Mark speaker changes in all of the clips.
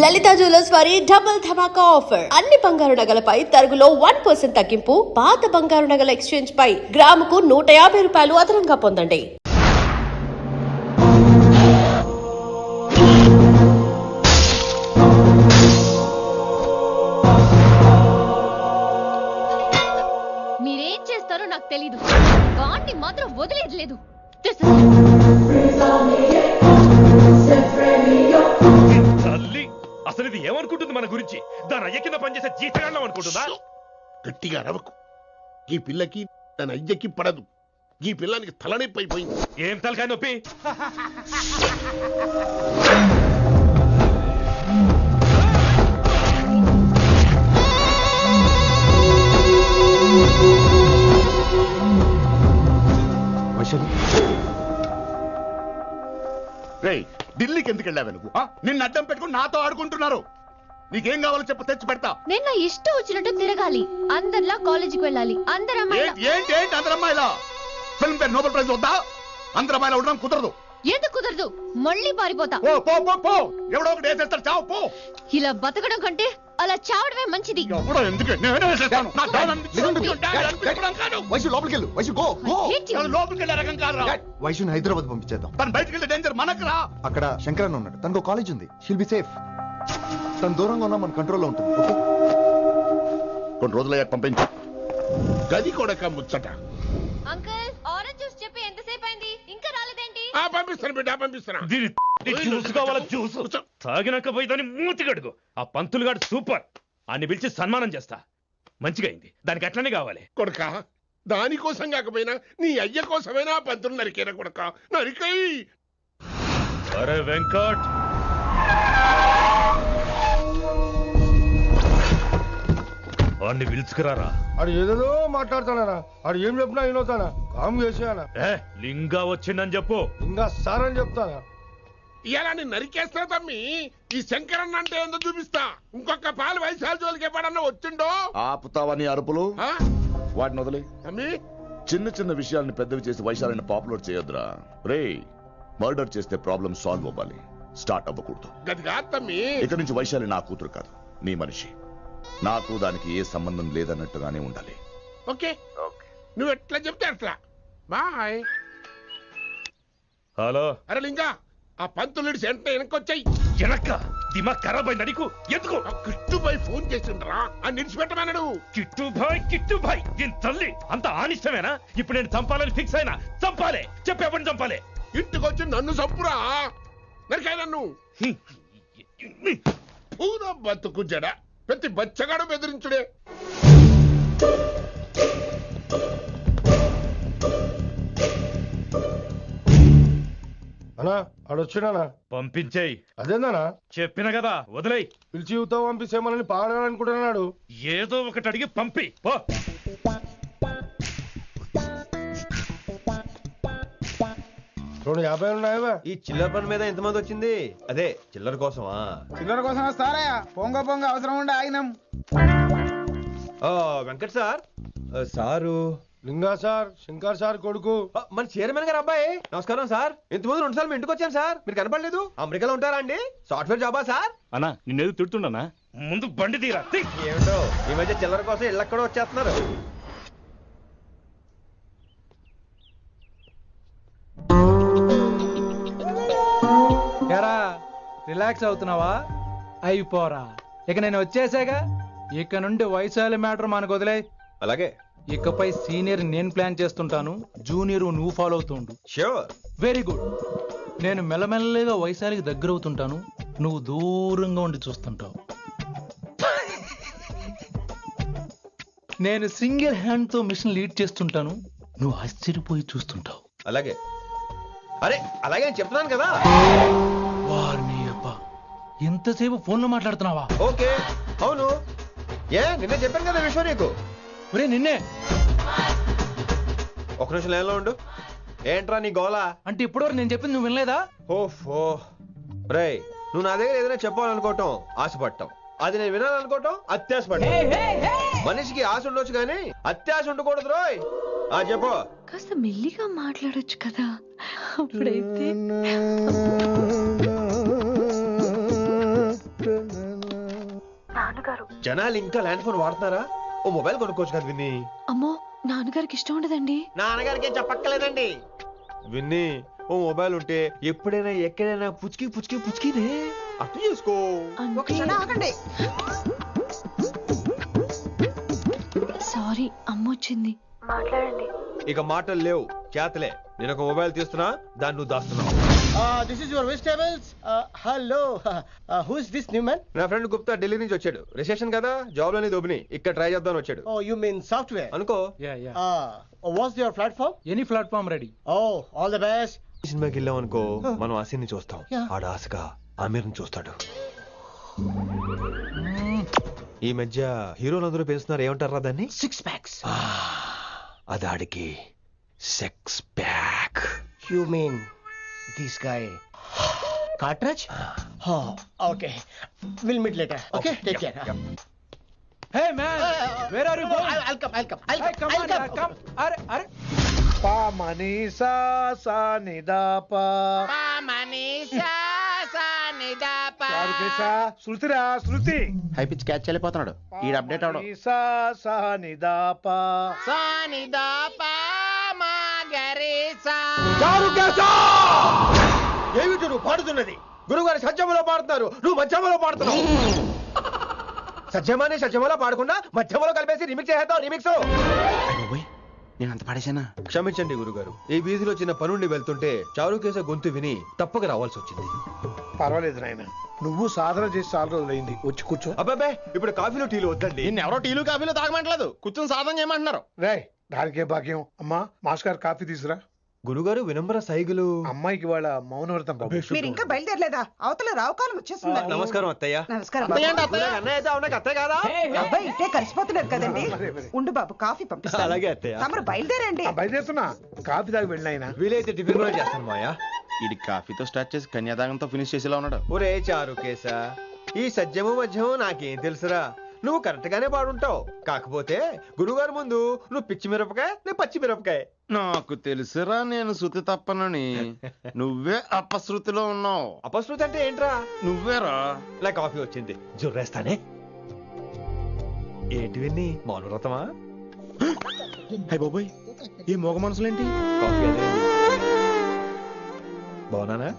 Speaker 1: లలిత jewellers వారి double ధమాకా offer. అన్ని బంగారు నగలపై తరుగులో 1% తగ్గింపు. పాత బంగారు నగల ఎక్స్చేంజ్ పై గ్రాముకు 150 రూపాయలు అదనంగా పొందండి.
Speaker 2: మీరేం చేస్తారో నాకు తెలీదు. వాడిని మాత్రం వదిలేదు లేదు.
Speaker 3: అసలు ఇది ఏమనుకుంటుంది మన గురించి? దాని అయ్య కింద పనిచేసే జీతగాళ్ళం అనుకుంటుందా?
Speaker 4: గట్టిగా అరవకు. ఈ పిల్లకి తన అయ్యకి పడదు. ఈ పిల్లానికి తలనొప్పి అయిపోయింది.
Speaker 3: ఏం తలకాయ నొప్పి?
Speaker 4: రేయ్, ఢిల్లీకి ఎందుకు వెళ్ళావు నువ్వు? నిన్ను అడ్డం పెట్టుకుని నాతో ఆడుకుంటున్నారు. నీకేం కావాలో చెప్పు, తెచ్చి పెడతా.
Speaker 2: నేను నా ఇష్టం వచ్చినట్టు తిరగాలి. అందరిలా కాలేజీకి వెళ్ళాలి. అందరు
Speaker 4: ఏంటి అందరు అమ్మాయిలా? ఫిల్మ్ పేరు నోబెల్ ప్రైజ్ వద్దా? అందరు అమ్మాయిలా ఉండడం కుదరదు.
Speaker 2: ఎందుకు కుదరదు? మళ్ళీ పారిపోతా.
Speaker 4: పో ఎవడో ఒకటి వేసేస్తాడు. చావు పో.
Speaker 2: ఇలా బతకడం కంటే అలా చావడమే మంచిది.
Speaker 5: వైషుని హైదరాబాద్ పంపించేద్దాం.
Speaker 4: తను బయటికి వెళ్ళే డేంజర్ మనకు రా.
Speaker 5: అక్కడ శంకరన్న ఉన్నాడు, తనకు కాలేజ్ ఉంది. She'll be safe. తను దూరంగా ఉన్నా మన కంట్రోల్లో ఉంటుంది. ఓకే,
Speaker 4: కొన్ని రోజులయ్యాక పంపించు. గది కూడా ముచ్చట.
Speaker 2: అంకుల్, ఆరెంజ్ జ్యూస్ చెప్పి ఎంతసేపు అయింది? ఇంకా రాలేదేంటి?
Speaker 4: పంపిస్తాను బిడ్డ, పంపిస్తాను.
Speaker 3: జ్యూస్ కావాలా? జ్యూస్ తాగినాక పోయి దాన్ని మూతి గడుగు. ఆ పంతులు గాడు సూపర్. అన్ని పిలిచి సన్మానం చేస్తా. మంచిగా అయింది. దానికి అట్లనే కావాలి.
Speaker 4: కొడుక, దానికోసం కాకపోయినా నీ అయ్య కోసమైనా పంతులు నరికేరా కొడుక. నరికై.
Speaker 3: అరే వెంకట్, వాడిని పిలుచుకురారా.
Speaker 6: ఆడు ఏదేదో మాట్లాడతానా? ఆడు ఏం చెప్పినా వినవుతానా? కామ్ చేసేనా?
Speaker 3: లింగా వచ్చిందని చెప్పు.
Speaker 6: ఇంకా సార్ అని చెప్తానా?
Speaker 4: ఇలా నేను నరికేస్తా తమ్మి. ఈ శంకరన్న అంటే ఏందో చూపిస్తా. ఇంకొక పాలు వయసాల జోలికి ఎప్పుడన్నా వచ్చిండో
Speaker 7: ఆపుతావని అరుపులు. వాటిని వదిలే
Speaker 4: తమ్మి.
Speaker 7: చిన్న చిన్న విషయాలను పెద్దవి చేసి వైశాలని పాపులర్ చేయొద్దురా. రే, మర్డర్ చేస్తే ప్రాబ్లం సాల్వ్ అవ్వాలి, స్టార్ట్ అవ్వకూడదు.
Speaker 4: గది కాదు తమ్మి.
Speaker 7: ఇక నుంచి వైశాలి నా కూతురు కాదు, నీ మనిషి. నాకు దానికి ఏ సంబంధం లేదన్నట్టుగానే ఉండాలి.
Speaker 4: ఓకే, నువ్వు ఎట్లా చెప్తే అట్లా. బాయ్.
Speaker 3: హలో.
Speaker 4: అరే లింగా, ఆ పంతులు సెంటర్ వెనకొచ్చాయి.
Speaker 3: వెనక్క దిమాగ్ ఖరాబ్ అయింది నీకు. ఎందుకు?
Speaker 4: కిట్టుబాయ్ ఫోన్ చేసిండ్రా, అని నిడిచిపెట్టమన్నాడు.
Speaker 3: కిట్టుబాయ్ దీని తల్లి అంత ఆనిష్టమేనా? ఇప్పుడు నేను చంపాలని ఫిక్స్ అయినా. చంపాలే. చెప్పు, ఎవరిని చంపాలి?
Speaker 4: ఇంటికొచ్చి నన్ను చంపురా. నరికాయ నన్ను. పూరా బతుకు జడ. ప్రతి బచ్చగాడు బెదిరించుడే.
Speaker 6: అన్నా ఆడొచ్చినానా?
Speaker 3: పంపించేయి.
Speaker 6: అదేందనా?
Speaker 3: చెప్పిన కదా, వదిలేయి.
Speaker 6: పిలిచి యువత పంపిస్తేమని పాడాలనుకుంటున్నాడు.
Speaker 3: ఏదో ఒకటి అడిగి పంపి పో.
Speaker 6: 250 ఉన్నాయా?
Speaker 8: ఈ చిల్లర పని మీద ఎంతమంది వచ్చింది? అదే చిల్లర కోసమా?
Speaker 9: చిల్లర కోసం వస్తారా? పొంగ అవసరం ఉండే ఆగినాం.
Speaker 8: వెంకట్ సార్. సారు
Speaker 6: లింగా సార్, శంకర్ సార్ కొడుకు.
Speaker 8: మన చైర్మన్ గారు అబ్బాయి. నమస్కారం సార్. ఇంతకుముందు 2 సార్లు మీ ఇంటికి వచ్చాను సార్, మీరు కనపడలేదు. అమెరికాలో ఉంటారా అండి? సాఫ్ట్వేర్ జాబా సార్?
Speaker 3: అన్నా, నిన్నేది తిడుతున్నానా? ముందు బండి తీరా.
Speaker 8: ఏమిటో ఈ మధ్య చిల్లర కోసం ఇళ్ళక్కడ వచ్చేస్తున్నారు.
Speaker 10: రిలాక్స్ అవుతున్నావా? అయిపోరా, ఇక నేను వచ్చేసాగా. ఇక నుండి వైశాలి మ్యాటర్ మనకు వదిలే.
Speaker 8: అలాగే.
Speaker 10: ఇకపై సీనియర్ నేను ప్లాన్ చేస్తుంటాను, జూనియర్ నువ్వు ఫాలో అవుతుండు.
Speaker 8: ష్యూర్.
Speaker 10: Very good. నేను మెల్లమెల్లగా వైశాలికి దగ్గర అవుతుంటాను, నువ్వు దూరంగా ఉండి చూస్తుంటావు. నేను సింగిల్ హ్యాండ్ తో మిషన్ లీడ్ చేస్తుంటాను, నువ్వు ఆశ్చర్యపోయి చూస్తుంటావు.
Speaker 8: అలాగే. అరే అలాగే నేను చెప్తున్నాను కదా.
Speaker 10: వారిని అబ్బా, ఎంతసేపు ఫోన్ లో మాట్లాడుతున్నావా?
Speaker 8: ఓకే, అవును. నిన్నే చెప్పాను కదా విశ్వ నీకు.
Speaker 10: ఒరే నిన్నే.
Speaker 8: ఒక నిమిషం లైన్లో ఉండు. ఏంట్రా నీ గోలా?
Speaker 10: అంటే ఇప్పటివరకు నేను చెప్పింది నువ్వు వినలేదా?
Speaker 8: ఓఫో రే, నువ్వు నా దగ్గర ఏదైనా చెప్పాలనుకోవటం ఆశపడటం, అది నేను వినాలనుకోవటం అత్యాశపడటం. మనిషికి ఆశ ఉండొచ్చు కానీ అత్యాశ ఉండకూడదు రోయ్. చెప్పు.
Speaker 2: కాస్త మెల్లిగా మాట్లాడొచ్చు కదా. అప్పుడైతే
Speaker 8: జనాలు ఇంకా ల్యాండ్ ఫోన్ వాడుతున్నారా? ఓ మొబైల్ కొనుక్కోవచ్చు కదా విన్ని.
Speaker 2: అమ్మో నాన్నగారికి ఇష్టం ఉండదండి.
Speaker 8: నాన్నగారికి ఏం చెప్పక్కర్లేదండి. విన్ని ఓ మొబైల్ ఉంటే ఎప్పుడైనా ఎక్కడైనా పుచ్చుకి పుచ్చుకి పుచ్చుకినే అర్థం చేసుకో.
Speaker 2: సారీ అమ్మొచ్చింది.
Speaker 8: ఇక మాటలు లేవు, చేతలే. నేను ఒక మొబైల్ తీస్తున్నా, దాన్ని నువ్వు దాస్తున్నావు.
Speaker 6: This is your vegetables. Hello, who is this new man?
Speaker 8: నా ఫ్రెండ్ గుప్తా ఢిల్లీ నుంచి వచ్చాడు. రిసెప్షన్ కదా, జాబ్ లోని దొబ్బిని ఇక్కడ ట్రై చేద్దామని వచ్చాడు.
Speaker 6: ఓ యు మీన్ సాఫ్ట్వేర్
Speaker 8: అనుకో.
Speaker 6: What's your platform?
Speaker 10: Any platform ready.
Speaker 6: Oh all the best.
Speaker 8: సినిమాకి వెళ్ళాం అనుకో, మనం ఆశని చూస్తాం, ఆడ ఆశగా ఆమీర్ని చూస్తాడు. ఈ మధ్య హీరోలందరూ పెంచుతున్నారు, ఏమంటారా దాన్ని?
Speaker 6: 6 packs.
Speaker 8: అది ఆడికి sex pack.
Speaker 6: You mean this guy Cartridge? Oh, okay. We'll meet later. Okay, take care.
Speaker 10: Hey man, where are you going?
Speaker 6: I'll come.
Speaker 10: Hey, come on, come. Are.
Speaker 6: Pa manisa sa ni da pa. Pa manisa sa ni da pa. Charukesha, శృతిరా శృతి. High pitch catch చేయలేకపోతున్నాడు. ఈ update అవడం. మనీసా సా ని దా పా. సా ని దా పా మా గరేసా. చారుకేశా!
Speaker 8: ఏమిటి నువ్వు పాడుతున్నది? గురుగారు సత్యములో పాడుతున్నారు, నువ్వు మధ్యమలో పాడుతున్నావు. సత్యమాని సత్యములో పాడకుండా మధ్యమలో కలిపేసి రిమిక్స్ చేస్తావు. రిమిక్స్
Speaker 6: నేను అంత పాడేశానా?
Speaker 8: క్షమించండి గురుగారు, ఈ వీధిలో చిన్న పనుండి వెళ్తుంటే చారుకేశ గొంతు విని తప్పక రావాల్సి వచ్చింది.
Speaker 6: పర్వాలేదు నాయన, నువ్వు సాధన చేసి చాలా రోజులైంది. వచ్చి కూర్చో.
Speaker 8: అబ్బాబే, ఇప్పుడు కాఫీలో టీలు వద్దండి.
Speaker 6: ఎవరో టీలు కాఫీలో తాగమంటలేదు, కూర్చొని సాధన చేయమంటున్నారు. రే దానికే భాగ్యం. అమ్మా మాస్ గారు కాఫీ తీసురా.
Speaker 8: గురుగారు వినమ్ర సైగులు.
Speaker 6: అమ్మాయికి వాళ్ళ మౌనవ్రతం.
Speaker 11: మీరు ఇంకా బయలుదేరలేదా? అవతల రావుకాలం వచ్చేస్తుంది.
Speaker 8: నమస్కారం అత్తయ్య.
Speaker 11: నమస్కారం.
Speaker 8: అత్తయ్య కాదా?
Speaker 11: అబ్బాయి ఇట్టే కలిసిపోతున్నారు కదండి. ఉండు బాబు, కాఫీ పంపిస్తాను.
Speaker 8: అలాగే అత్తయ్య.
Speaker 11: తమరు బయలుదేరండి.
Speaker 6: బయలుదేరుతున్నా, కాఫీ తాగి వెళ్ళినాయన.
Speaker 8: వీలైతే టిఫిన్ కూడా చేస్తాను మాయా.
Speaker 6: ఇది కాఫీతో స్టార్ట్ చేసి కన్యాదానంతో ఫినిష్ చేసేలా ఉన్నాడు.
Speaker 8: ఒరే చారుకేశ, ఈ సత్యము మధ్యము నాకేం తెలుసురా? నువ్వు కరెక్ట్ గానే పాడుంటావు. కాకపోతే గురుగారు ముందు నువ్వు పిచ్చి మిరపకాయ, నేను పచ్చి మిరపకాయ.
Speaker 6: నాకు తెలుసురా నేను శృతి తప్పనని. నువ్వే అపశృతిలో ఉన్నావు.
Speaker 8: అపశృతి అంటే ఏంట్రా?
Speaker 6: నువ్వేరా.
Speaker 8: నా కాఫీ వచ్చింది, జుర్రేస్తానే. ఏంటి విన్ని, మౌనవ్రతమా?
Speaker 6: హై బాబోయ్, ఈ మోగ మనసులేంటి?
Speaker 8: కాఫీ అదే. బాగున్నానా?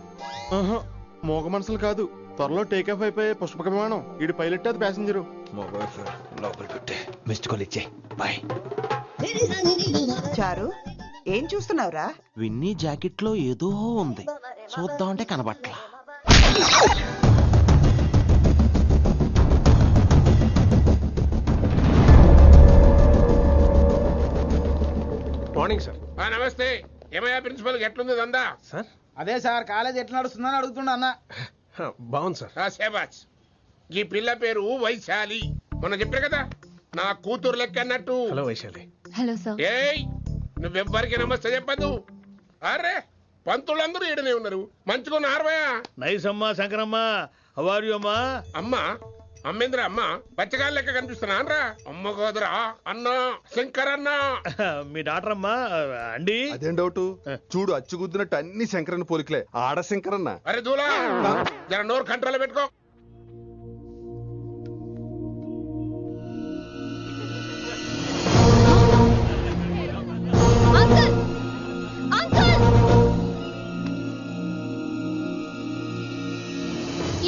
Speaker 6: మోగ మనసులు కాదు, త్వరలో టేక్ ఆఫ్ అయిపోయే పుష్పక విమానం. ఈడు పైలట్, అది ప్యాసింజరు.
Speaker 8: లోపలికి కొట్టే మిస్డ్ కాల్ ఇచ్చే. బాయ్.
Speaker 11: చారు, ఏం చూస్తున్నావురా?
Speaker 6: విన్నీ జాకెట్ లో ఏదో ఉంది, చూద్దామంటే కనబట్లా.
Speaker 8: Morning sir.
Speaker 4: నమస్తే. ఏమయ్యా ప్రిన్సిపల్, ఎట్లుంది దందా?
Speaker 8: సార్
Speaker 9: అదే సార్, కాలేజ్ ఎట్లా నడుస్తుందని అడుగుతున్నా అన్న.
Speaker 8: బాగుంది సార్.
Speaker 4: శేబాజ్. ఈ పిల్ల పేరు వైశాలి. మొన్న చెప్పారు కదా, నా కూతురు లెక్క అన్నట్టు.
Speaker 8: హలో వైశాలి.
Speaker 2: Hello sir.
Speaker 4: ఏయ్, నువ్వెవ్వరికి నమస్తే చెప్పదు. అరే పంతులందరూ ఈడనే ఉన్నారు, మంచుకున్న ఆర్వయా.
Speaker 6: నైస్ అమ్మా శంకరమ్మ. హౌ ఆర్ యు అమ్మా?
Speaker 4: అమ్మా అమ్మేంద్ర అమ్మ పచ్చగాళ్ళ లెక్క కనిపిస్తున్నా అనరా? అమ్మ గోదరా అన్న శంకర్ అన్న.
Speaker 6: మీ డాక్టర్ అమ్మా అండి.
Speaker 12: అదేం డౌట్, చూడు అచ్చుగుద్దినట్టు అన్ని శంకరన్న పోలికలే. ఆడ శంకరన్న.
Speaker 4: అరే దూలా, జర నోరు కంట్రోల్ పెట్టుకో.
Speaker 2: అంకుల్ అంకుల్,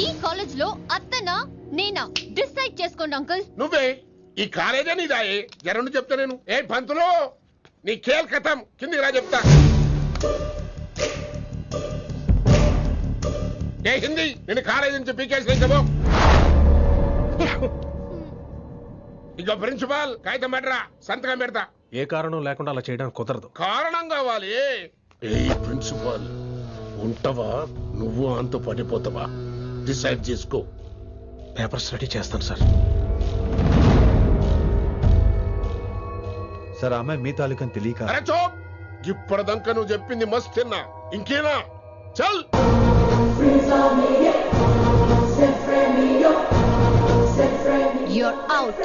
Speaker 2: ఈ కాలేజ్ లో అత్తనా నేనా డిసైడ్ చేసుకోండి అంకుల్.
Speaker 4: నువ్వే ఈ కాలేజీ నీదాయే, జరను చెప్తా నేను. ఏ పంతులు, నీ ఖేల్ కథం, కిందికి రా చెప్తా. ఏ హిందీ, నేను కాలేజీ నుంచి పీకేసి చెప్పు. ఇక ప్రిన్సిపాల్ కాగితం పెట్టరా, సంతకం పెడతా.
Speaker 8: ఏ కారణం లేకుండా అలా చేయడానికి కుదరదు.
Speaker 4: కారణం కావాలి. ఏ ప్రిన్సిపాల్ ఉంటావా, నువ్వు అంత పడిపోతావా? డిసైడ్ చేసుకో.
Speaker 8: పేపర్స్ రెడీ చేస్తాను సార్. సార్ ఆ అమ్మాయి మీ తాలూకని తెలియక.
Speaker 4: అరే చోప్, ఇప్పటిదాకా నువ్వు చెప్పింది మస్త్ తిన్నా, ఇంకేనా? చల్.
Speaker 2: You're out.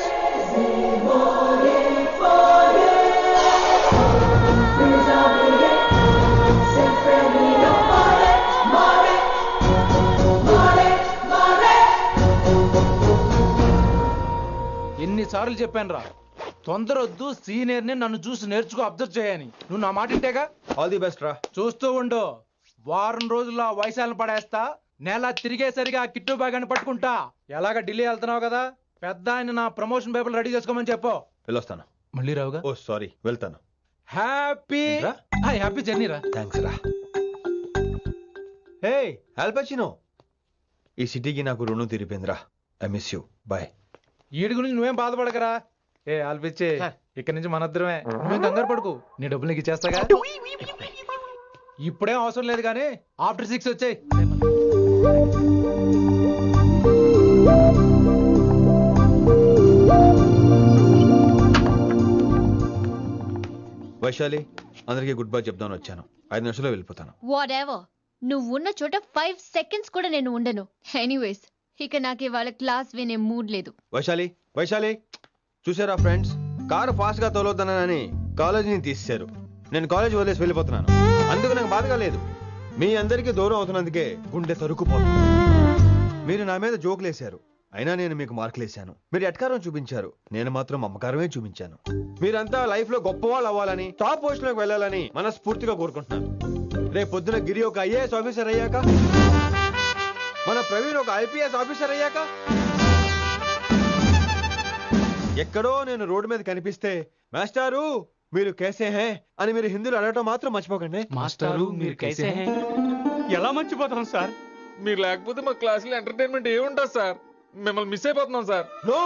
Speaker 10: ఎన్నిసార్లు చెప్పాను రా, తొందరొద్దు, సీనియర్ ని నన్ను చూసి నేర్చుకో, అబ్జర్వ్ చేయని. నువ్వు నా మాట ఇంటేగా?
Speaker 8: ఆల్ ది బెస్ట్ రా.
Speaker 10: చూస్తూ ఉండు, వారం రోజుల్లో ఆ వైశాలను పడేస్తా, నెల తిరిగేసరిగా ఆ కిట్టు బ్యాగ్ పట్టుకుంటా. ఎలాగ ఢిల్లీ వెళ్తున్నావు కదా, పెద్ద ఆయన నా ప్రమోషన్ పేపర్లు రెడీ చేసుకోమని చెప్పు.
Speaker 8: వెళ్ళొస్తాను.
Speaker 10: మళ్ళీ రావుగా?
Speaker 8: ఓ సారీ, వెళ్తాను.
Speaker 10: హ్యాపీ జర్నీ రా.
Speaker 8: థ్యాంక్స్ రా. హే ఆల్పచినో, ఈ సిటీకి నాకు రుణం తీరిపోయిందిరా. I miss you. బాయ్.
Speaker 10: వీడి గురించి నువ్వేం బాధపడకరా. ఏ ఆల్పిచ్చే, ఇక్కడి నుంచి మనద్దరమే, నువ్వేం కంగారు పడుకు, నీ డబ్బులు నీకు ఇచ్చేస్తాగా. ఇప్పుడేం అవసరం లేదు కానీ ఆఫ్టర్ 6 వచ్చాయి.
Speaker 8: వైశాలి, అందరికీ గుడ్ బై చెప్దామని వచ్చాను. 5 నిమిషాల్లో వెళ్ళిపోతాను.
Speaker 2: వాట్ ఎవర్, నువ్వు ఉన్న చోట 5 seconds కూడా నేను ఉండను. ఎనీవేస్, ఇక నాకు ఇవాళ క్లాస్ వినే మూడ్ లేదు.
Speaker 8: వైశాలి, వైశాలి, చూసారా ఫ్రెండ్స్, కారు ఫాస్ట్ గా తోలొద్దనని కాలేజీని తీసేశారు. నేను కాలేజీ వదిలేసి వెళ్ళిపోతున్నాను. అందుకు నాకు బాధగా లేదు. మీ అందరికీ దూరం అవుతున్నందుకే గుండె తరుక్కుపోతుంది. మీరు నా మీద జోకులు వేశారు, అయినా నేను మీకు మార్కులు వేశాను. మీరు ఎట్కారం చూపించారు, నేను మాత్రం అమ్మకారమే చూపించాను. మీరంతా లైఫ్ లో గొప్ప వాళ్ళు అవ్వాలని, టాప్ పోస్ట్ లోకి వెళ్ళాలని మనస్ఫూర్తిగా కోరుకుంటున్నాను. రేపు పొద్దున గిరి ఒక ఐఏఎస్ ఆఫీసర్ అయ్యాక, మన ప్రవీణ్ ఒక ఐపీఎస్ ఆఫీసర్ అయ్యాక, ఎక్కడో నేను రోడ్డు మీద కనిపిస్తే మాస్టారు మీరు కేసే హే అని మీరు హిందీలో అడగటం మాత్రం మర్చిపోకండి.
Speaker 10: మాస్టారు మీరు కైసే హై?
Speaker 3: ఎలా మర్చిపోతాం సార్?
Speaker 13: మీరు లేకపోతే మా క్లాసులో ఎంటర్టైన్మెంట్ ఏముంటుంది సార్? మిమ్మల్ని మిస్ అయిపోతున్నాం సార్.
Speaker 8: నో,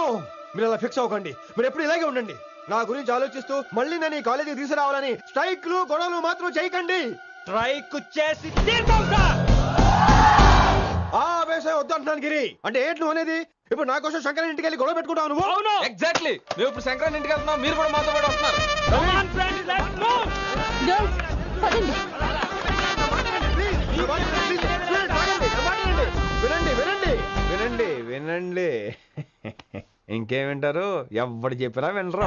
Speaker 8: మీరు అలా ఫిక్స్ అవ్వకండి. మీరు ఎప్పుడు ఇలాగే ఉండండి. నా గురించి ఆలోచిస్తూ మళ్ళీ నేను ఈ కాలేజీకి తీసుకురావాలని స్ట్రైక్లు గొడవలు మాత్రం చేయకండి.
Speaker 3: స్ట్రైక్ చేసి తీర్థం సార్.
Speaker 8: ఆ వేసే వద్దు అంటున్నాను గిరి. అంటే ఏంటి నువ్వు అనేది? ఇప్పుడు నా కోసం శంకర్ ఇంటికి వెళ్ళి గొడవ పెట్టుకుంటావు నువ్వు?
Speaker 3: అవును,
Speaker 13: ఎగ్జాక్ట్లీ. మేము ఇప్పుడు శంకరాన్ని ఇంటికి వెళ్తున్నాం, మీరు కూడా మాతో పాటు వస్తున్నారు.
Speaker 2: Girls, పదండి.
Speaker 8: వినండి వినండి వినండి వినండి. ఇంకేం వింటారు? ఎవడు చెప్పినా వినరు.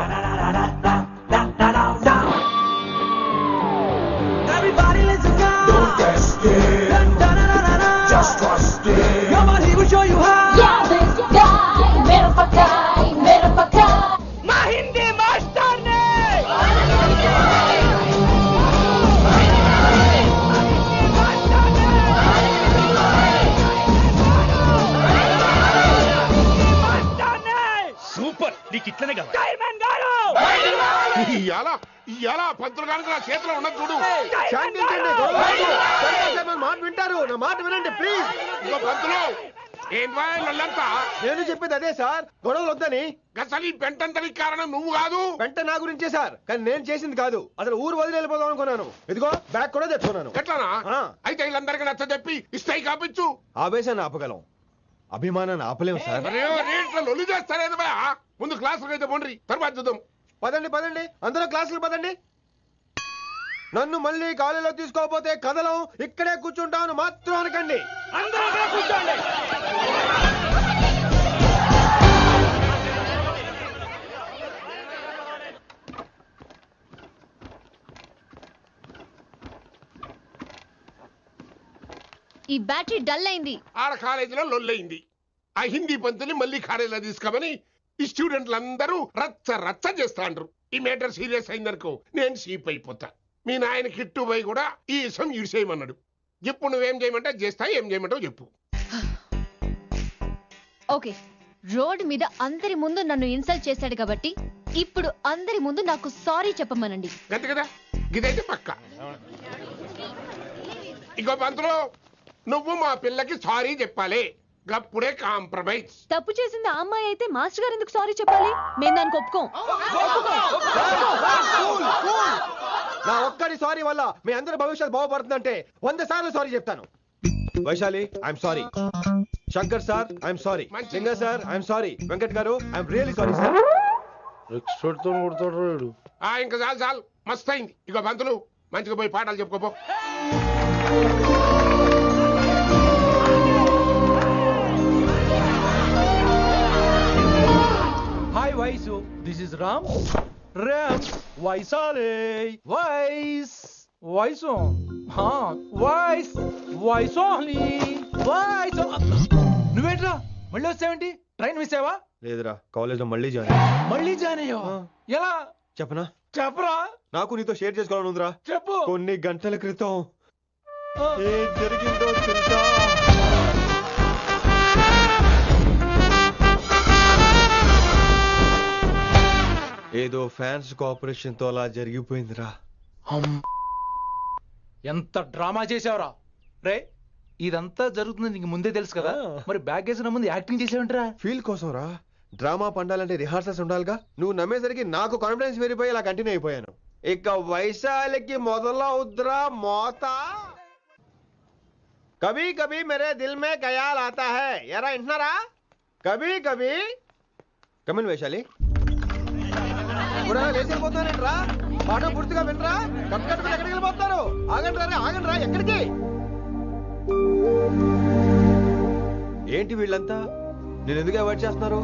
Speaker 3: సూపర్, నీకు ఇట్లనే కదా.
Speaker 4: ఇయాలా పంతులు కనుక నా చేతిలో ఉన్నది చూడు.
Speaker 8: శాంతించండి, గొడవ వద్దు. శంకర్ సార్ మాట వింటారు, నా మాట వినండి ప్లీజ్.
Speaker 4: ఇగో పంతులు, ఏంటంతా?
Speaker 8: నేను చెప్పేది అదే సార్, గొడవలు వద్దని.
Speaker 4: అసలు ఈ పెంటంతరికి కారణం నువ్వు కాదు.
Speaker 8: వెంట నా గురించే సార్, కానీ నేను చేసింది కాదు. అసలు ఊరు వదిలి వెళ్ళిపోదాం అనుకున్నాను. ఇదిగో బ్యాగ్ కూడా తెచ్చుకున్నాను.
Speaker 4: ఎట్లానా?
Speaker 8: ఆ.
Speaker 4: అయితే వీళ్ళందరికీ నచ్చ చెప్పి ఇస్తాయి కాపించు.
Speaker 8: ఆవేశాన్ని ఆపగలం, అభిమానాన్ని ఆపలేం సార్.
Speaker 4: రేట్ల లొల్లి చేస్తారేది బా. ముందు క్లాసులకు అయితే పోండి, తర్వాత చూద్దాం.
Speaker 8: పదండి పదండి, అందరూ క్లాసులు పదండి. నన్ను మళ్ళీ కాలేజీలో తీసుకోకపోతే కదలం, ఇక్కడే కూర్చుంటాను మాత్రం అనకండి.
Speaker 3: కూర్చోండి.
Speaker 2: ఈ బ్యాటరీ డల్ అయింది.
Speaker 4: ఆడ కాలేజీలో లొల్లయింది. ఆ హిందీ పంతుని మళ్ళీ కాలేజీలో తీసుకోమని ఈ స్టూడెంట్లందరూ రచ్చ రచ్చ చేస్తాండ్రు. ఈ మేటర్ సీరియస్ అయిందనుకో నేను సీప్ అయిపోతా. మీ నాయన కిట్టు పోయి కూడా ఈ విషయం ఇడిసేయమన్నాడు. ఇప్పుడు నువ్వేం చేయమంటే చేస్తా, ఏం చేయమంటావు చెప్పు.
Speaker 2: ఓకే, రోడ్ మీద అందరి ముందు నన్ను ఇన్సల్ట్ చేశాడు కాబట్టి ఇప్పుడు అందరి ముందు నాకు సారీ చెప్పమనండి.
Speaker 4: గంతే కదా, ఇదైతే పక్క. ఇంకో పంతులు, నువ్వు మా పిల్లకి సారీ చెప్పాలి. గప్పుడే కాంప్రమైజ్.
Speaker 2: తప్పు చేసింది ఆ అమ్మాయి అయితే మాస్టర్ గారు ఎందుకు సారీ చెప్పాలి? మేము దానికి ఒప్పుకోం.
Speaker 8: నా ఒక్కడి సారీ వల్ల మీ అందరి భవిష్యత్తు బాగుపడుతుందంటే 100 సార్లు సారీ చెప్తాను. Vaishali, I'm sorry. Shankar sir, I'm sorry. లింగ సార్, ఐఎమ్ సారీ. వెంకట్ గారు, ఐఎమ్ రియలీ సారీ సార్.
Speaker 4: ఇంకా చాలు చాలు, మస్తు అయింది. ఇక పంతులు మంచిగా పోయి పాఠాలు చెప్పుకోపో.
Speaker 10: Hi Vaisu, this is Ram. Ram Vaishali. వైస్ వైసు, వైస్ వైసోహ్లీ వైస్. నువ్వేంట్రా మళ్ళీ వచ్చావేంటి? ట్రైన్ మిస్ అయ్యావా?
Speaker 8: లేదురా, కాలేజ్ లో మళ్ళీ జాయిన్ అయ్యా.
Speaker 10: మళ్ళీ జాయిన్ అయ్యావా? ఎలా?
Speaker 8: చెప్పనా?
Speaker 10: చెప్పరా.
Speaker 8: నాకు నీతో షేర్ చేసుకోవాలని ఉందిరా.
Speaker 10: చెప్పు.
Speaker 8: కొన్ని గంటల క్రితం ఏం జరిగిందో తెలుసా? ఏదో ఫ్యాన్స్ కోఆపరేషన్ తో అలా జరిగిపోయిందిరా.
Speaker 10: ఎంత డ్రామా చేసావురా రే. ఇదంతా జరుగుతుంది నీకు ముందే తెలుసు కదా, మరి బ్యాగ్ వేసిన ముందు యాక్టింగ్ చేసావంటరా?
Speaker 8: ఫీల్ కోసం రా. డ్రామా పండాలంటే రిహార్సల్స్ ఉండాలిగా. నువ్వు నమ్మేసరికి నాకు కాన్ఫిడెన్స్ పెరిగిపోయి ఇలా కంటిన్యూ అయిపోయాను. ఇక వైశాలికి మొదలవుద్రా మోత. కభీ కభీ మేరే దిల్ మే ఖయాల్ ఆతా హై. ఎరా వింటున్నారా? కభీ కభీ. కమిన్ వైశాలి. లేచిపోతానంట్రా. పాట పూర్తిగా వినరా? కట్టుకట్టు ఎక్కడికి వెళ్ళిపోతారు? ఆగండి రా. ఎక్కడికి? ఏంటి వీళ్ళంతా నేను ఎందుకు అవాయిడ్ చేస్తున్నారు?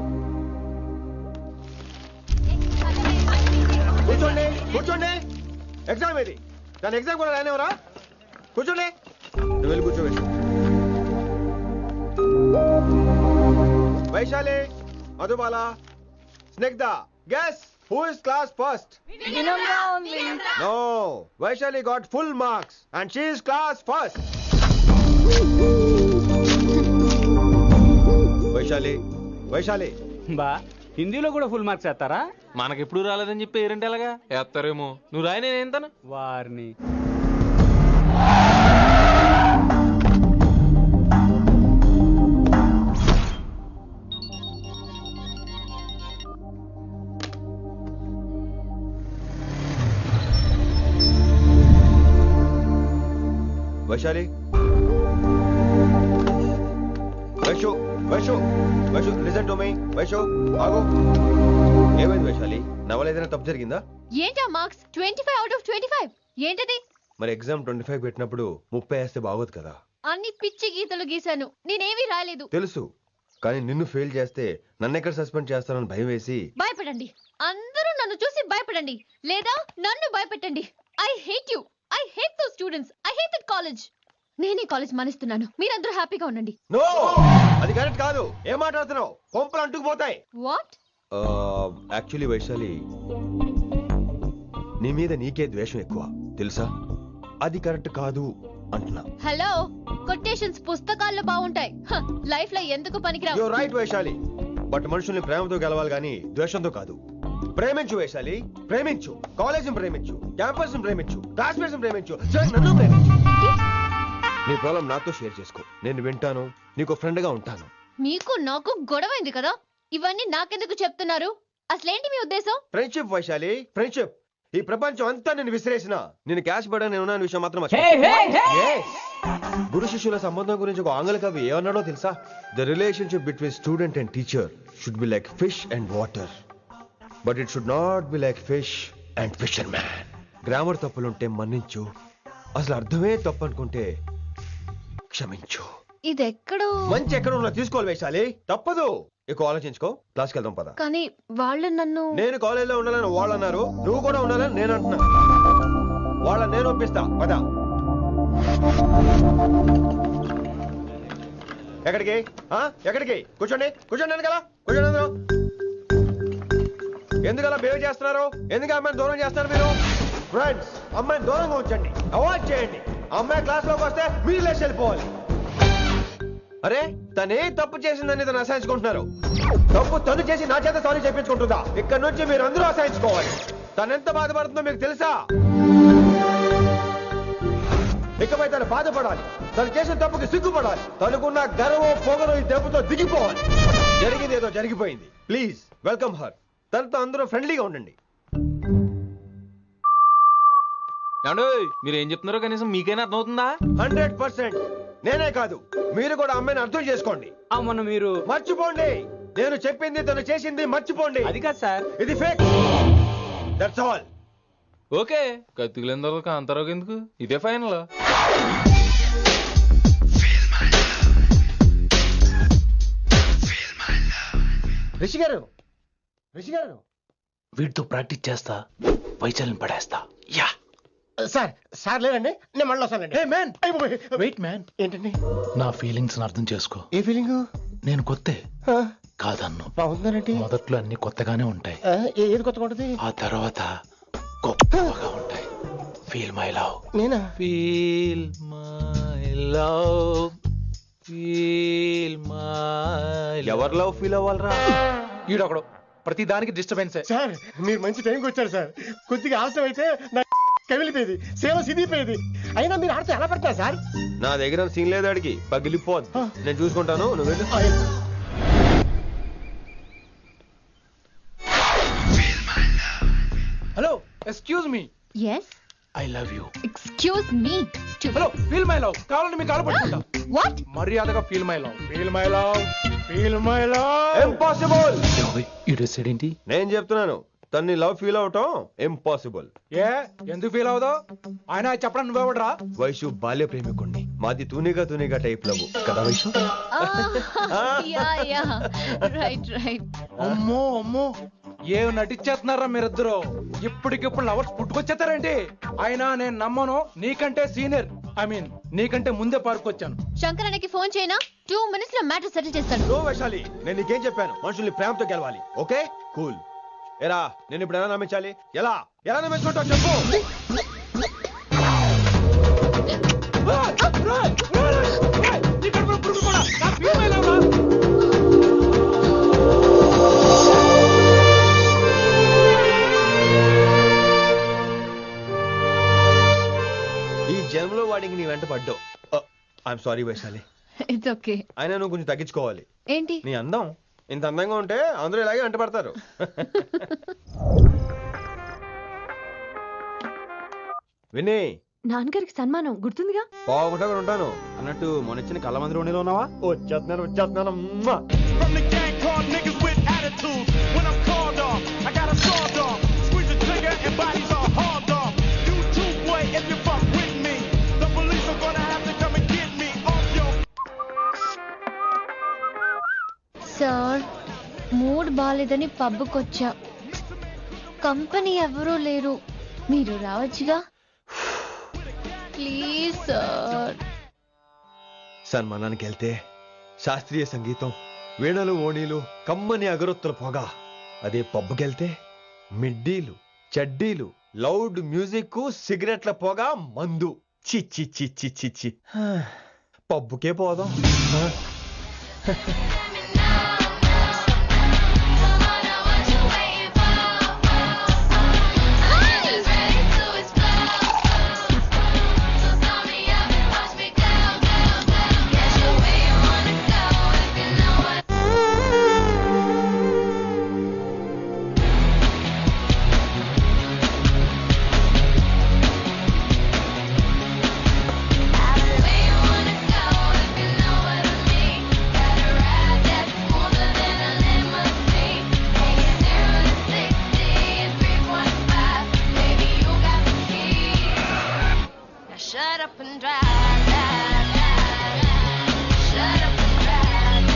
Speaker 8: కూర్చోండి. ఎగ్జామ్ ఏది? దాని ఎగ్జామ్ కూడా రానివరా? కూర్చోండి. నువ్వు వెళ్ళి కూర్చో. Vaishali, Madhubala, Snigdha, guess who is class first? No, Vaishali got full marks and she is class first. Vaishali
Speaker 14: బా హిందీలో కూడా ఫుల్ మార్క్స్ వేస్తారా?
Speaker 13: మనకెప్పుడు రాలేదని చెప్పి ఏరంటే ఎలాగా వేస్తారేమో. నువ్వు రాయి, నేను ఏంతాను
Speaker 14: వారిని.
Speaker 8: Vaishali, Vaishu listen to me. Vaishu ఆగు. ఏమైంది వైశాలి? నవల ఏదైనా తప్పు జరిగిందా?
Speaker 2: ఏంటా మార్క్స్ 25 out of 25? ఏంటది?
Speaker 8: మరి ఎగ్జామ్ 25 పెట్టినప్పుడు 30 వేస్తే బాగోదు కదా.
Speaker 2: అన్ని పిచ్చి గీతలు గీశాను, నేనేమీ రాలేదు.
Speaker 8: తెలుసు, కానీ నిన్ను ఫెయిల్ చేస్తే నన్ను ఎక్కడ సస్పెండ్ చేస్తానని భయం వేసి.
Speaker 2: భయపడండి, అందరూ నన్ను చూసి భయపడండి, లేదా నన్ను భయపెట్టండి. I hate you. I hate those students. I hate that college. నేనే కాలేజ్ మానేస్తున్నాను. మీరందరూ హ్యాపీగా ఉండండి.
Speaker 8: నో, అది కరెక్ట్ కాదు. ఏం మాట్లాడుతున్నావు? కొంపలు అంటుకుపోతాయి.
Speaker 2: వాట్?
Speaker 8: యాక్చువల్లీ వైశాలి, నీ మీద నీకే ద్వేషం ఎక్కువ తెలుసా? అది కరెక్ట్ కాదు అంటున్నా.
Speaker 2: హలో, కొటేషన్స్ పుస్తకాల్లో బాగుంటాయి, లైఫ్ లో ఎందుకు పనికిరావు.
Speaker 8: యు రైట్ వైశాలి, బట్ మనుషుల్ని ప్రేమతో గెలవాలి గాని ద్వేషంతో కాదు. ప్రేమించు వైశాలి, ప్రేమించు. కాలేజ్ ప్రేమించు, క్యాంపస్ ప్రేమించు, క్లాస్మేట్స్ ప్రేమించు, నన్ను ప్రేమించు. నీ ప్రాబ్లం నాతో షేర్ చేసుకో. నేను వింటాను, నీకు ఫ్రెండ్ గా ఉంటాను.
Speaker 2: మీకు నాకు గొడవైంది కదా, ఇవన్నీ నాకెందుకు చెప్తున్నారు? అసలేంటి మీ ఉద్దేశం?
Speaker 8: Friendship Vaishali, friendship. ఈ ప్రపంచం అంతా నేను విసిరేసిన నేను క్యాష్ పడా నేను ఉన్న విషయం మాత్రం గురు శిష్యుల సంబంధం గురించి ఒక ఆంగ్ల కవి ఏమన్నాడో తెలుసా? The relationship between student and teacher should be like fish and water, but it should not be like fish and fisherman. Grammar తప్పులుంటే మన్నించు, అసలు అర్థమే తప్పు అనుకుంటే క్షమించు.
Speaker 2: ఇది ఎక్కడో
Speaker 8: మంచి ఎక్కడ ఉన్నా తీసుకోవాలి వైశాలి, తప్పదు. ఎక్కువ ఆలోచించుకో, క్లాస్కి వెళ్దాం పద.
Speaker 2: కానీ వాళ్ళు నన్ను.
Speaker 8: నేను కాలేజీలో ఉండాలని వాళ్ళు అన్నారు, నువ్వు కూడా ఉండాలని నేను అంటున్నా. వాళ్ళని నేను ఒప్పిస్తా, పద. ఎక్కడికి? ఎక్కడికి? కూర్చోండి ఎందుకలా? కూర్చోండి అందరూ. ఎందుకలా బిహేవ్ చేస్తున్నారు? ఎందుకు అమ్మాయిని దూరం చేస్తారు మీరు? ఫ్రెండ్స్, అమ్మాయిని దూరంగా ఉంచండి, అవాయిడ్ చేయండి. అమ్మాయి క్లాస్ లోకి వస్తే మీరు లేచి వెళ్ళిపోవాలి. అరే, తనే తప్పు చేసిందని తను అసహించుకుంటున్నారు. తప్పు తను చేసి నా చేత సారీ చెప్పించుకుంటుందా? ఇక్కడ నుంచి మీరు అందరూ అసహించుకోవాలి. తను ఎంత బాధపడుతుందో మీకు తెలుసా? ఇకపై తను బాధపడాలి, తను చేసిన తప్పుకి సిగ్గుపడాలి. తనకున్న గర్వం పొగరు ఈ దెబ్బతో దిగిపోవాలి. జరిగింది ఏదో జరిగిపోయింది. Please welcome her. తనతో అందరూ ఫ్రెండ్లీగా ఉండండి.
Speaker 13: మీరు ఏం చెప్తున్నారో కనీసం మీకైనా అర్థమవుతుందా?
Speaker 8: 100%. నేనే కాదు, మీరు కూడా అమ్మాయిని అర్థం చేసుకోండి.
Speaker 14: మొన్న మీరు
Speaker 8: మర్చిపోండి. నేను చెప్పింది తను చేసింది మర్చిపోండి.
Speaker 14: అది కాదు సార్,
Speaker 8: ఇది ఫేక్. That's all.
Speaker 13: ఓకే, కత్తిలేని తర్వాత కాంతారావు ఎందుకు? ఇదే ఫైనల్.
Speaker 6: రిషి గారు
Speaker 10: వీటితో ప్రాక్టీస్ చేస్తా, వైశాలిని పడేస్తా. యా
Speaker 6: సార్ లేదండి, నేను మళ్ళీ వస్తానండి.
Speaker 10: వెయిట్ మ్యాన్,
Speaker 6: ఏంటండి?
Speaker 10: నా ఫీలింగ్స్ అర్థం చేసుకో.
Speaker 6: ఏ ఫీలింగ్?
Speaker 10: నేను కొత్తే
Speaker 6: కాదన్ను. బాగుందనంటే మొదట్లో అన్ని కొత్తగానే ఉంటాయి. ఏది కొత్తగా ఉంటుంది? ఆ తర్వాత గొప్పగా ఉంటాయి. Feel my love. నేనా? Feel my love, feel my. ఎవరి లవ్ ఫీల్ అవ్వాలరా?
Speaker 10: ఈడొకడు ప్రతి దానికి డిస్టర్బెన్సే.
Speaker 6: సార్ మీరు మంచి టైంకి వచ్చారు సార్. కొద్దిగా ఆలస్యం అయితే నా కమిలిపోయేది, సేవ సిదిపోయేది. అయినా మీరు ఆడితే ఎలా పడతారు సార్?
Speaker 8: నా దగ్గర సీన్ లేదు, అడిగి పగిలిపోద్ది. నేను చూసుకుంటాను, నువ్వు వెళ్ళు.
Speaker 10: Hello, excuse me.
Speaker 2: Yes,
Speaker 10: I love you.
Speaker 2: Excuse me.
Speaker 10: Hello, feel my love. కావాలంటే మీకు కాలు పట్టుకుంటా.
Speaker 2: వాట్?
Speaker 10: మర్యాదగా feel my love, feel my love, feel my love.
Speaker 8: Impossible.
Speaker 10: ఏంటి?
Speaker 8: నేను చెప్తున్నాను, తన్ని లవ్ ఫీల్ అవటం ఇంపాసిబుల్.
Speaker 10: ఏ ఎందుకు ఫీల్ అవుదో? ఆయన చెప్పడం నువ్వెవడరా?
Speaker 8: వైషు బాల్య ప్రేమికుణ్ణి. మాది తూనిగా టైప్ లవ్ కదా వైషు?
Speaker 2: Right right.
Speaker 10: అమ్మో అమ్మో, ఏం నటించేస్తున్నారా మీరిద్దరు? ఇప్పటికిప్పుడు లవర్స్ పుట్టుకొచ్చేస్తారేంటి? అయినా నేను నమ్మను. నీకంటే సీనియర్, ఐ మీన్ నీకంటే ముందే పార్కొచ్చాను.
Speaker 2: శంకరన్నకి ఫోన్ చేయనా? 2 minutes లో మ్యాటర్ సెటిల్ చేస్తాను.
Speaker 8: నో వైశాలి, నేను నీకేం చెప్పాను? మనుషుల్ని ప్రేమతో గెలవాలి. Okay cool. ఎరా నేను ఇప్పుడు ఎలా నమ్మించాలి? ఎలా ఎలా నమ్మించుకుంటావు చెప్పు. ఈ జన్మలో వాడికి నీ వెంట పడ్డావు. I'm sorry Vaishali.
Speaker 2: It's okay.
Speaker 8: అయినా నువ్వు కొంచెం తగ్గించుకోవాలి.
Speaker 2: ఏంటి?
Speaker 8: నీ అందం ఇంత అందంగా ఉంటే అందరూ ఇలాగే వెంట పడతారు. విని
Speaker 2: నాన్నగారికి సన్మానం గుర్తుందిగా?
Speaker 8: బాగుంటా కూడా ఉంటాను అన్నట్టు మొన్న కళ్ళ మంది ఉండేలో ఉన్నావా? వచ్చేస్తున్నాను.
Speaker 2: సార్, మూడ్ బాలేదని పబ్కొచ్చా. కంపెనీ ఎవరూ లేరు, మీరు రావచ్చుగా. Please sir.
Speaker 8: సన్మానానికి వెళ్తే శాస్త్రీయ సంగీతం, వీణలు ఓణీలు, కమ్మని అగరొత్తుల పొగ. అదే పబ్కెళ్తే మిడ్డీలు, చడ్డీలు, లౌడ్ మ్యూజిక్, సిగరెట్ల పొగ, మందు. చిచ్చి చిచ్చి చిచ్చి. పబ్బుకే పోదాం.
Speaker 2: Shut up and drive. Shut up and drive.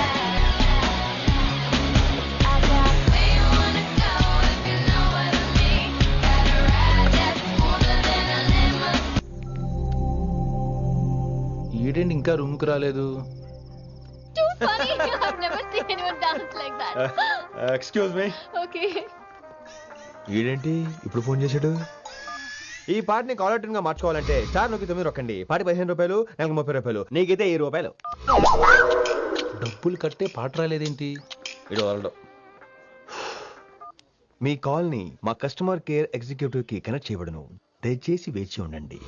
Speaker 2: I got where you wanna go if you know what I mean. Gotta ride that smoother than a lemon.
Speaker 10: ఈడేంటి ఇంకా రూమ్ కు రాలేదు?
Speaker 2: Too funny. I've never seen anyone dance like that.
Speaker 8: Excuse me.
Speaker 2: Okay.
Speaker 8: ఈడేంటి ఇప్పుడు phone చేశాడు? ఈ పాటని caller tune గా మార్చుకోవాలంటే స్టార్ నొక్కి 9 రొక్కండి. పాటి 15 రూపాయలు, నెలకు 30 రూపాయలు. నీకైతే 10 రూపాయలు.
Speaker 10: డబ్బులు కట్టే పాట రాలేదేంటి?
Speaker 8: ఇడు వాళ్ళు మీ కాల్ ని మా కస్టమర్ కేర్ ఎగ్జిక్యూటివ్ కి కనెక్ట్ చేయబడును. దయచేసి వేచి ఉండండి.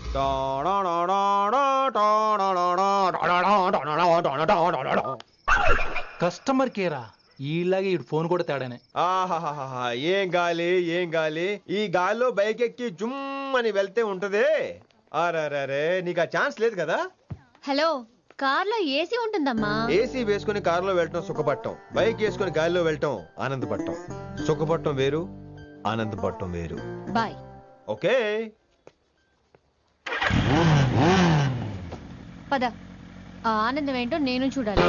Speaker 10: కస్టమర్ కేరా? ఈలాగే ఇటు ఫోన్ కూడా తేడానే.
Speaker 8: ఆహాహాహా, ఏం గాలి ఏం గాలి. ఈ గాలిలో బైక్ ఎక్కి జుమ్ అని వెళ్తే ఉంటదే. అరే నీకు ఆ ఛాన్స్ లేదు కదా.
Speaker 2: హలో, కార్లో ఏసీ ఉంటుందమ్మా.
Speaker 8: ఏసీ వేసుకుని కారులో వెళ్ళటం సుఖపట్టం, బైక్ వేసుకుని గాలిలో వెళ్ళటం ఆనందపడటం. సుఖపట్టం వేరు, ఆనందపడటం వేరు.
Speaker 2: బాయ్.
Speaker 8: ఓకే
Speaker 2: పద, ఆ ఆనందం ఏంటో నేను చూడాలి.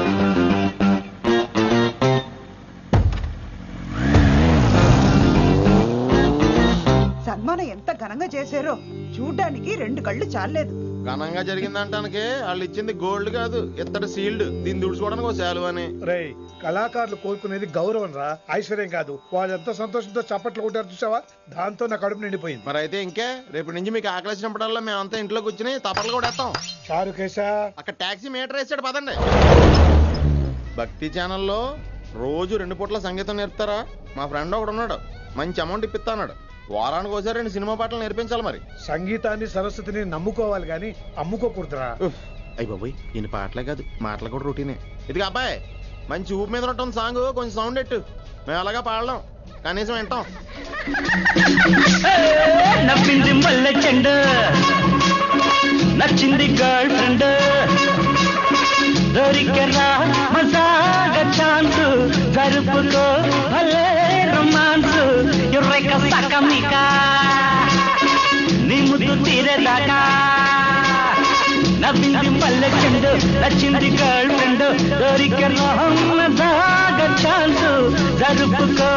Speaker 11: సన్మానం ఎంత ఘనంగా చేశారు. హీరో చూడ్డానికి 2 కళ్ళు చాలేదు.
Speaker 6: ఘనంగా జరిగిందంటానికి వాళ్ళు ఇచ్చింది గోల్డ్ కాదు, ఇత్తడి సీల్డ్. దీన్ని దుడుచుకోవడానికి ఒక శాలువ అని.
Speaker 15: రేయ్, కళాకారులు కోరుకునేది గౌరవం రా, ఐశ్వర్యం కాదు. వాళ్ళు ఎంతో సంతోషంతో చప్పట్లు కొట్టారు చూసావా, దాంతో నా కడుపు నిండిపోయింది.
Speaker 6: మరి అయితే ఇంకే, రేపటి నుంచి మీకు ఆకలిసినప్పుడల్లా మేమంతా ఇంట్లో కూర్చుని తప్పట్లు కూడా వేస్తాం.
Speaker 15: చారుకేశా,
Speaker 6: అక్కడ టాక్సీ మీటర్ వేసాడు, పదండి. భక్తి ఛానల్లో రోజు 2 పూట్ల సంగీతం నేర్పుతారా? మా ఫ్రెండ్ ఒకడు ఉన్నాడు, మంచి అమౌంట్ ఇప్పిస్తా అన్నాడు. వారానికి ఒకసారి 2 సినిమా పాటలు నేర్పించాలి. మరి
Speaker 15: సంగీతాన్ని సరస్వతిని నమ్ముకోవాలి గాని అమ్ముకోకూడదురా.
Speaker 6: అయ్యి బాబోయ్, ఈయన పాటలే కాదు మాటలు కూడా రొటీనే. ఇదిగా అబ్బాయి, మంచి ఊపు మీద ఉంటుంది సాంగ్, కొంచెం సౌండ్ ఎట్టు. మేము అలాగా పాడలేం, కనీసం వింటాం.
Speaker 16: నవ్వింది మల్లె చెండు, నచ్చింది గర్ల్ ఫ్రెండ్, దొరికెరా మజాగా ఛాన్స్, జరుపుకో భలే రొమాన్స్, ఎర్రెక సకమిక నీ ముద్దు తీరేదాకా. నవ్వింది మల్లె చెండు, నచ్చింది గర్ల్ ఫ్రెండ్, దొరికెరా మజాగా ఛాన్స్, జరుపుకో.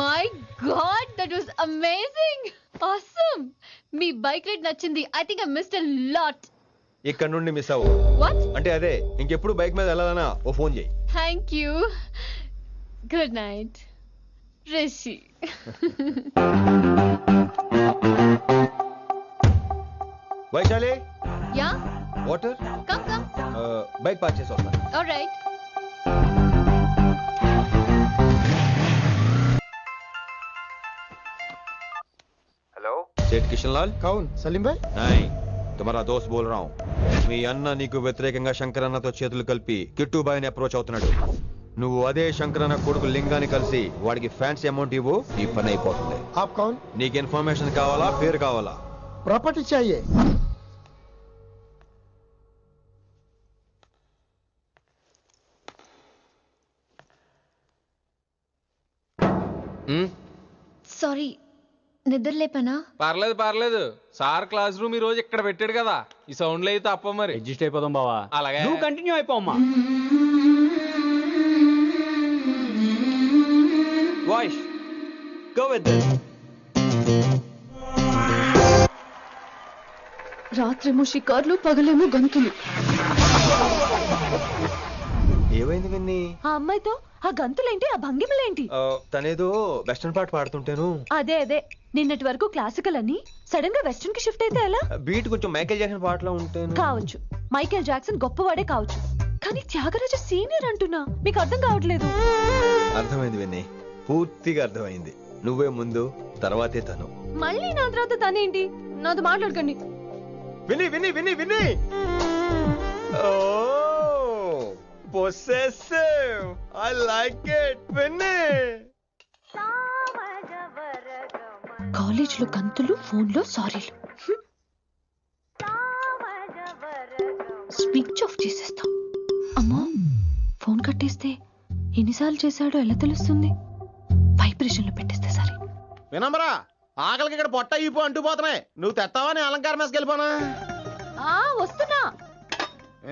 Speaker 2: My god, that was amazing, awesome. మీ బైక్ రైడ్ నచ్చింది. I think I missed a lot.
Speaker 8: ఇక్కడ నుండి మిస్ అవ్వు.
Speaker 2: వాట్?
Speaker 8: అంటే అదే, ఇంకెప్పుడు బైక్ మీద వెళ్ళాలన్నా ఓ ఫోన్ చేయి.
Speaker 2: Thank you. Good night Rishi.
Speaker 8: Vaishali,
Speaker 2: yeah,
Speaker 8: water.
Speaker 2: Come come.
Speaker 8: Bike park చేసి వస్తాను.
Speaker 2: ఆల్రైట్.
Speaker 8: हेलो, सेठ किशन लाल.
Speaker 6: कौन? सलीम भाई.
Speaker 8: नहीं, तुम्हारा दोस्त बोल रहा हूँ. మీ అన్న నీకు వ్యతిరేకంగా శంకరన్నతో చేతులు కలిపి కిట్టుబాయిని అప్రోచ్ అవుతున్నాడు. నువ్వు అదే శంకరన్న కొడుకు లింగాన్ని కలిసి వాడికి ఫ్యాన్సీ అమౌంట్ ఇవ్వు, ఈ పని అయిపోతుంది.
Speaker 6: आप कौन?
Speaker 8: నీకు ఇన్ఫర్మేషన్ కావాలా, పేరు కావాలా?
Speaker 6: प्रॉपर्टी चाहिए.
Speaker 2: సారీ, నిద్ర లేపనా?
Speaker 13: పర్లేదు పర్లేదు, సార్ క్లాస్ రూమ్ ఈ రోజు ఇక్కడ పెట్టాడు కదా, ఈ సౌండ్లు అయితే తప్ప. మరి
Speaker 14: అడ్జస్ట్ అయిపోదాం బావా.
Speaker 13: అలాగే
Speaker 14: నువ్వు కంటిన్యూ అయిపోమ్మా.
Speaker 8: Voice go with this.
Speaker 2: రాత్రేమో షికార్లు, పగలేమో గంతులు.
Speaker 8: ఏమైంది విన్ని?
Speaker 2: ఆ అమ్మాయితో ఆ గంతులేంటి, ఆ భంగిమలేంటి?
Speaker 8: తనేదో వెస్టర్న్ పాట పాడుతుంటేను.
Speaker 2: అదే నిన్నటి వరకు క్లాసికల్ అని సడన్ గా వెస్టర్న్ కి షిఫ్ట్ అయితే ఎలా?
Speaker 8: బీట్ కొంచెం మైకేల్ జాక్సన్ పాటలో ఉంటేను.
Speaker 2: కావచ్చు, మైకేల్ జాక్సన్ గొప్పవాడే కావచ్చు, కానీ త్యాగరాజ సీనియర్ అంటున్నా. మీకు అర్థం కావట్లేదు.
Speaker 8: అర్థమైంది విన్ని, పూర్తిగా అర్థమైంది. నువ్వే ముందు, తర్వాతే తను.
Speaker 2: మళ్ళీ నా తర్వాత తనేంటి? నాతో మాట్లాడకండి.
Speaker 8: విని విని విని విని possessive. I like it. విని
Speaker 2: కాలేజ్ లో గంతులు, ఫోన్ లో సారీలు. స్విచ్ ఆఫ్ చేసేస్తా. అమ్మా, ఫోన్ కట్టేస్తే ఎన్నిసార్లు చేశాడో ఎలా తెలుస్తుంది? వైబ్రేషన్ లో పెట్టేస్తే సరే.
Speaker 6: వినమ్రా, ఆకలికి ఇక్కడ పొట్ట ఇప్పు అంటుపోతున్నాయి. నువ్వు తెస్తావా, నేను అలంకారం వేసుకెళ్ళిపోనా?
Speaker 2: వస్తున్నా.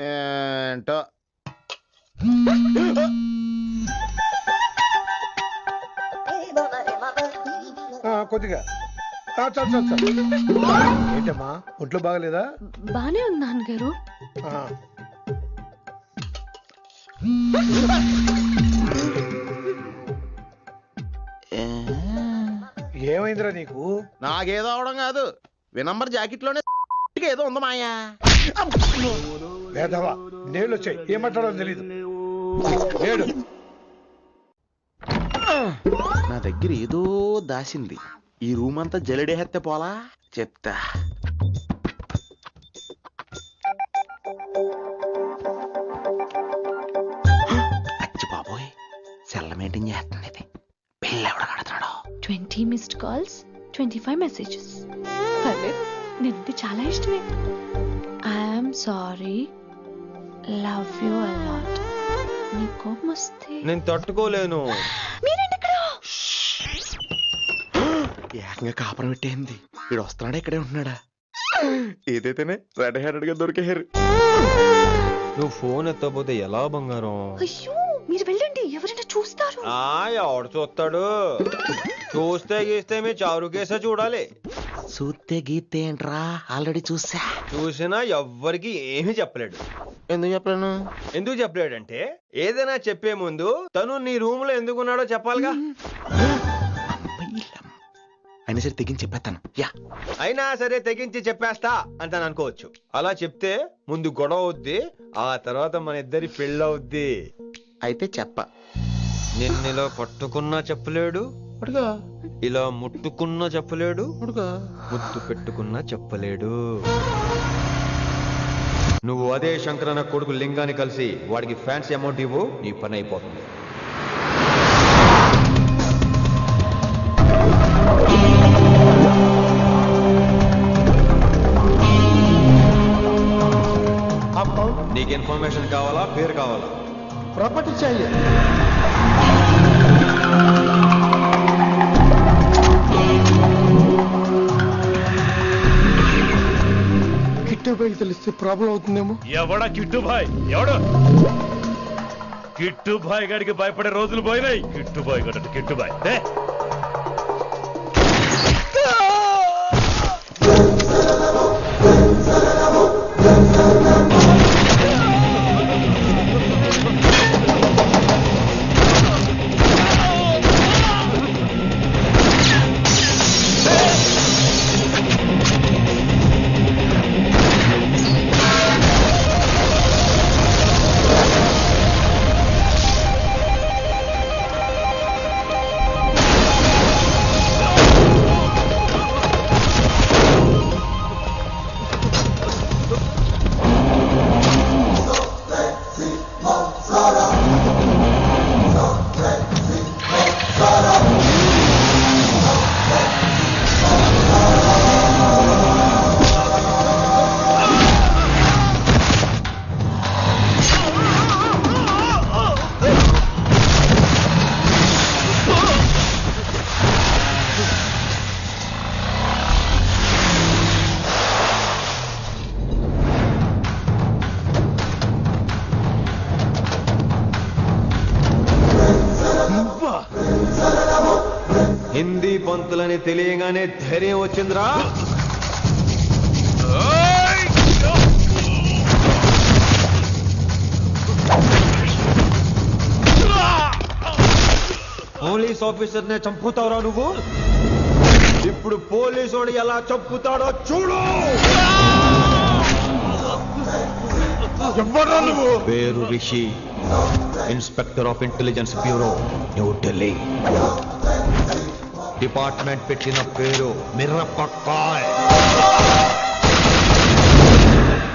Speaker 6: ఏంటో
Speaker 15: కొద్దిగా చాలు. ఏంటమ్మా, ఒంట్లో బాగలేదా?
Speaker 2: బానే ఉంది నాన్నగారు.
Speaker 15: ఏమైందిరా నీకు?
Speaker 6: నాకేదో అవడం కాదు, వినంబర్ జాకెట్ లోనే ఏదో ఉంది మాయా.
Speaker 15: లేదవా, నేళ్ళు వచ్చాయి, ఏమంటాడో తెలీదు.
Speaker 6: నా దగ్గర ఏదో దాసింది. ఈ రూమ్ అంతా జలడేహెత్తే పోలా, చెప్తా. అచ్చి బాబోయ్, సెల్ల మెయింటైన్ చేస్తుంది ఇది. పిల్ల ఎవడ కడతాడో.
Speaker 2: 20 మిస్డ్ కాల్స్, 25 మెసేజెస్. పర్లేదు, నేనంటే చాలా ఇష్టమే. I'm sorry, love you a lot. నీ కోపం వస్తే
Speaker 8: నేను తట్టుకోలేను.
Speaker 6: ఏకంగా కాపురం పెట్టేంది. వీడు వస్తున్నాడా, ఇక్కడే ఉంటున్నాడా? ఏదైతేనే రెడ్ హ్యాండెడ్ గా దొరికే హెయిర్.
Speaker 8: నువ్వు ఫోన్ ఎత్తకపోతే ఎలా బంగారం?
Speaker 2: అయ్యో, మీరు వెళ్ళండి, ఎవరైనా చూస్తారు.
Speaker 8: ఎవడు చూస్తాడు? చూస్తే గీస్తే మీ చారు కేసే చూడాలి.
Speaker 6: చూస్తే గీతే ఏంట్రా, ఆల్రెడీ
Speaker 8: చూసినా ఎవ్వరికి ఏమీ చెప్పలేడు. ఎందుకు చెప్పలేడంటే ఏదైనా చెప్పే ముందు తను నీ రూమ్ లో ఎందుకున్నాడో చెప్పాలిగా.
Speaker 6: అయినా సరే తెగించి చెప్పేస్తాను.
Speaker 8: అయినా సరే తెగించి చెప్పేస్తా అంటాను అనుకోవచ్చు. అలా చెప్తే ముందు గొడవ అవుద్ది, ఆ తర్వాత మన ఇద్దరి పెళ్ళవుద్ది.
Speaker 6: అయితే చెప్ప.
Speaker 8: నిన్నిలా పట్టుకున్నా చెప్పలేడు, ఇలా ముట్టుకున్నా చెప్పలేడు, ముద్దు పెట్టుకున్నా చెప్పలేడు. నువ్వు అదే శంకరన్న కొడుకు లింగాన్ని కలిసి వాడికి ఫ్యాన్సీ అమౌంట్ ఇవ్వు, నీ పని అయిపోతుంది. నీకు ఇన్ఫర్మేషన్ కావాలా, పేరు కావాలా?
Speaker 6: ప్రాపర్టీ चाहिए.
Speaker 4: కిట్టుబాయ్ తెలిస్తే ప్రాబ్లం అవుతుందేమో.
Speaker 3: ఎవడా కిట్టుబాయ్? ఎవడు? కిట్టుబాయ్ గారికి భయపడే రోజులు పోయినాయి. కిట్టుబాయ్ గడట కిట్టుబాయ్.
Speaker 8: హిందీ పంతులని తెలియగానే ధైర్యం వచ్చిందిరా. పోలీస్ ఆఫీసర్ నే చంపుతావురా నువ్వు. ఇప్పుడు పోలీసోడు ఎలా చంపుతాడో చూడు. పేరు Rishi, inspector of intelligence bureau, new Delhi. Department పెట్టిన పేరు మిర్రపక్కాయ్.